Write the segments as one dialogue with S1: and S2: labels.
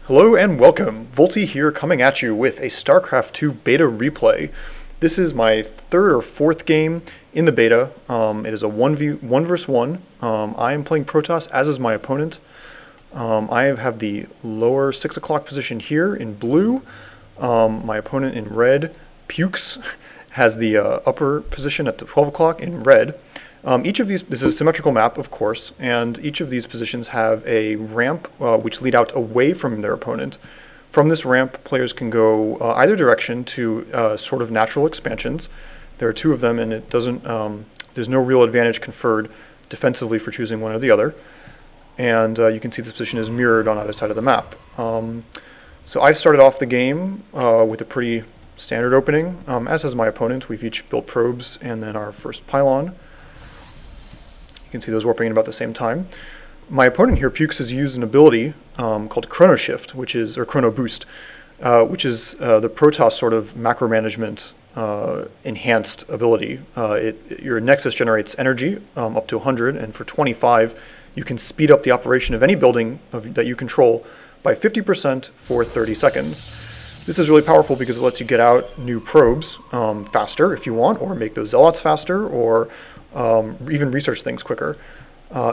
S1: Hello and welcome. Volty here, coming at you with a Starcraft 2 beta replay. This is my third or fourth game in the beta. It is a 1 versus 1. I am playing Protoss, as is my opponent. I have the lower 6 o'clock position here in blue. My opponent in red, Pukes, has the upper position at the 12 o'clock in red. Each of these, this is a symmetrical map, of course, and each of these positions have a ramp which lead out away from their opponent. From this ramp, players can go either direction to sort of natural expansions. There are two of them, and it doesn't. There's no real advantage conferred defensively for choosing one or the other. And you can see this position is mirrored on either side of the map. So I've started off the game with a pretty standard opening, as has my opponent. We've each built probes and then our first pylon. You can see those warping in about the same time. My opponent here, Pukes, has used an ability called Chrono Shift, or Chrono Boost, which is the Protoss sort of macro management enhanced ability. Your Nexus generates energy up to 100, and for 25, you can speed up the operation of any building that you control by 50% for 30 seconds. This is really powerful because it lets you get out new probes faster if you want, or make those zealots faster, or even research things quicker.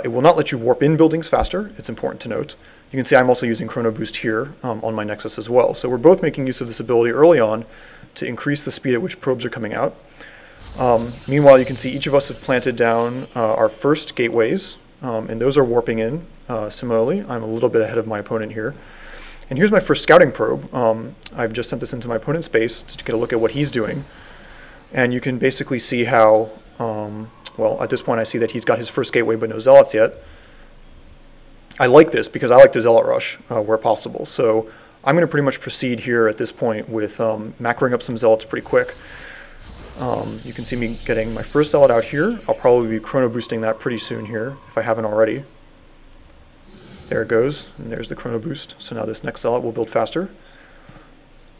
S1: It will not let you warp in buildings faster, it's important to note. You can see I'm also using Chrono Boost here on my Nexus as well. So we're both making use of this ability early on to increase the speed at which probes are coming out. Meanwhile, you can see each of us have planted down our first gateways, and those are warping in similarly. I'm a little bit ahead of my opponent here. And here's my first scouting probe. I've just sent this into my opponent's base to get a look at what he's doing. And you can basically see how well, at this point I see that he's got his first gateway but no zealots yet. I like this because I like to zealot rush where possible. So I'm going to pretty much proceed here at this point with macroing up some zealots pretty quick. You can see me getting my first zealot out here. I'll probably be chrono boosting that pretty soon here if I haven't already. There it goes, and there's the chrono boost. So now this next zealot will build faster.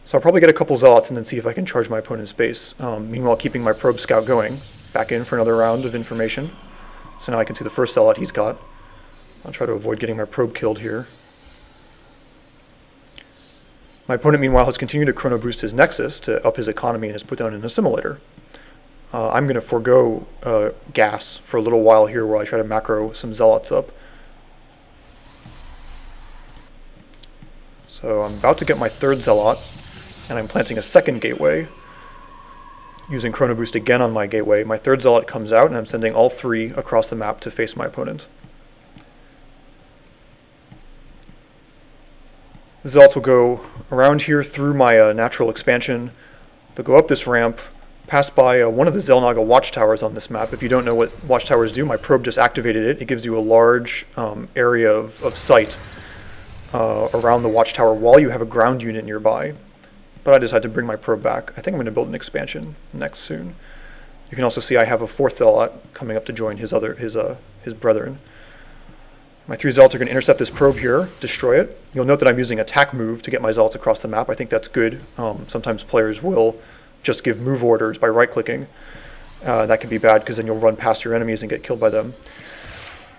S1: So I'll probably get a couple zealots and then see if I can charge my opponent's base. Meanwhile, keeping my probe scout going. Back in for another round of information. So now I can see the first zealot he's got. I'll try to avoid getting my probe killed here. My opponent, meanwhile, has continued to chrono boost his Nexus to up his economy and has put down an assimilator. I'm going to forego gas for a little while here while I try to macro some zealots up. So I'm about to get my third zealot, and I'm planting a second gateway. Using Chrono Boost again on my gateway. My third zealot comes out, and I'm sending all three across the map to face my opponent. The zealots will go around here through my natural expansion. They'll go up this ramp, pass by one of the Xel'Naga watchtowers on this map. If you don't know what watchtowers do, my probe just activated it. It gives you a large area of sight around the watchtower while you have a ground unit nearby. But I decided to bring my probe back. I think I'm going to build an expansion next soon. You can also see I have a fourth zealot coming up to join his brethren. My three zealots are going to intercept this probe here, destroy it. You'll note that I'm using attack move to get my zealots across the map. I think that's good. Sometimes players will just give move orders by right-clicking. That can be bad because then you'll run past your enemies and get killed by them.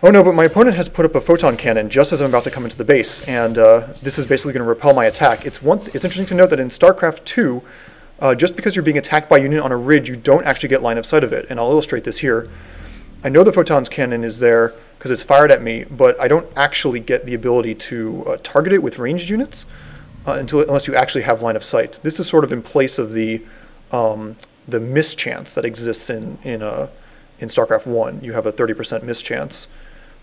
S1: Oh no, but my opponent has put up a photon cannon just as I'm about to come into the base, and this is basically going to repel my attack. It's interesting to note that in Starcraft 2, just because you're being attacked by a unit on a ridge, you don't actually get line of sight of it, and I'll illustrate this here. I know the photon cannon is there because it's fired at me, but I don't actually get the ability to target it with ranged units unless you actually have line of sight. This is sort of in place of the mischance that exists in Starcraft 1. You have a 30% mischance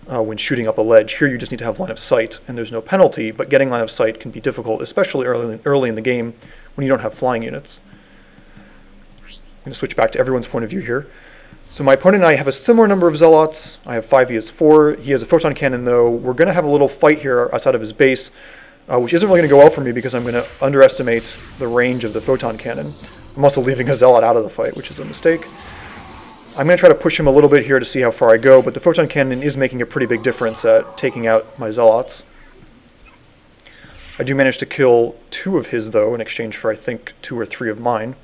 S1: when shooting up a ledge. Here you just need to have line of sight, and there's no penalty, but getting line of sight can be difficult, especially early in the game when you don't have flying units. I'm going to switch back to everyone's point of view here. So my opponent and I have a similar number of zealots. I have 5, he has 4. He has a photon cannon though. We're going to have a little fight here outside of his base, which isn't really going to go well for me because I'm going to underestimate the range of the photon cannon. I'm also leaving a zealot out of the fight, which is a mistake. I'm going to try to push him a little bit here to see how far I go, but the photon cannon is making a pretty big difference at taking out my zealots. I do manage to kill 2 of his, though, in exchange for, I think, 2 or 3 of mine.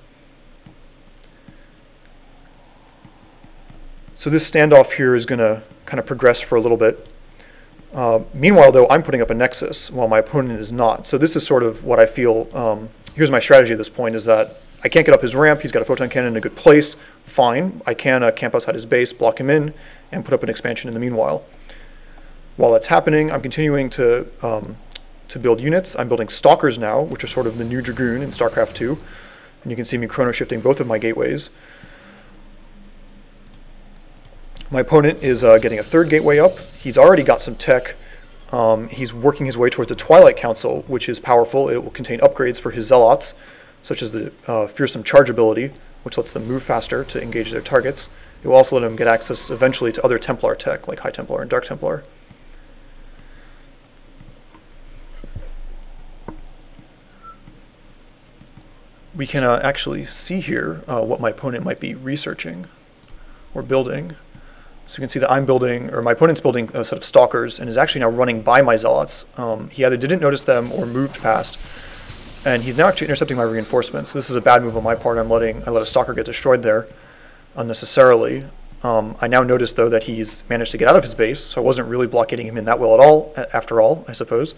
S1: So this standoff here is going to kind of progress for a little bit. Meanwhile, though, I'm putting up a nexus while my opponent is not. So this is sort of what I feel, here's my strategy at this point, is that I can't get up his ramp, he's got a photon cannon in a good place, fine. I can camp outside his base, block him in, and put up an expansion in the meanwhile. While that's happening, I'm continuing to build units. I'm building Stalkers now, which are sort of the new Dragoon in Starcraft 2. And you can see me chrono shifting both of my gateways. My opponent is getting a third gateway up. He's already got some tech. He's working his way towards the Twilight Council, which is powerful. It will contain upgrades for his Zealots, such as the Fearsome Charge ability, which lets them move faster to engage their targets. It will also let them get access eventually to other Templar tech, like High Templar and Dark Templar. We can actually see here what my opponent might be researching or building. So you can see that I'm building, or my opponent's building a set of Stalkers and is actually now running by my Zealots. He either didn't notice them or moved past, and he's now actually intercepting my reinforcements. So this is a bad move on my part. I let a Stalker get destroyed there unnecessarily. I now notice, though, that he's managed to get out of his base, so I wasn't really blockading him in that well at all, after all, I suppose.